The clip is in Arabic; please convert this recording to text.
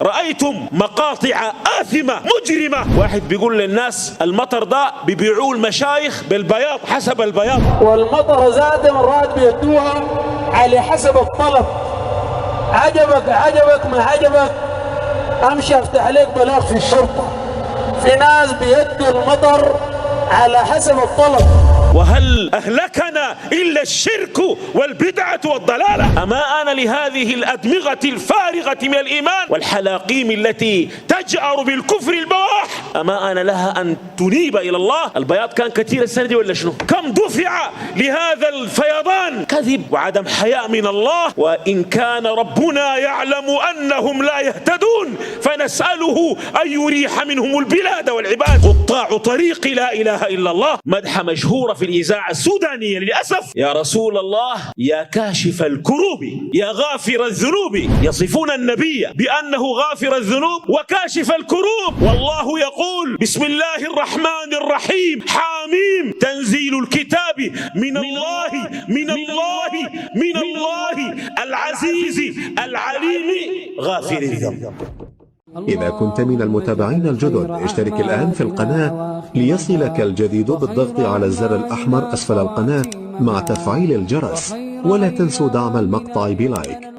رأيتم مقاطع آثمة مجرمة. واحد بيقول للناس المطر ده بيبيعوه المشايخ بالبياض حسب البياض، والمطر زاد مرات بيدوها على حسب الطلب. عجبك ما عجبك امشي افتح عليك بلاغ في الشرطة. في ناس بيدوا المطر على حسب الطلب. وهل أهلكنا إلا الشرك والبدعة والضلالة؟ أما أنا لهذه الأدمغة الفارغة من الإيمان والحلاقيم التي تجأر بالكفر البواح، أما أنا لها أن تنيب إلى الله؟ البياض كان كثير السنة دي ولا شنو؟ كم دفع لهذا الفيضان؟ كذب وعدم حياء من الله. وإن كان ربنا يعلم أنهم لا يهتدون فنسأله أن يريح منهم البلاد والعباد. قطاع طريق لا إله إلا الله مدحة مشهورة في الإذاعة السودانية للأسف. يا رسول الله، يا كاشف الكروب، يا غافر الذنوب. يصفون النبي بأنه غافر الذنوب وكاشف الكروب، والله يقول بسم الله الرحمن الرحيم حاميم تنزيل الكتاب من الله العزيز العليم غافر الذنب. إذا كنت من المتابعين الجدد اشترك الآن في القناة ليصلك الجديد بالضغط على الزر الأحمر أسفل القناة مع تفعيل الجرس، ولا تنسوا دعم المقطع بلايك.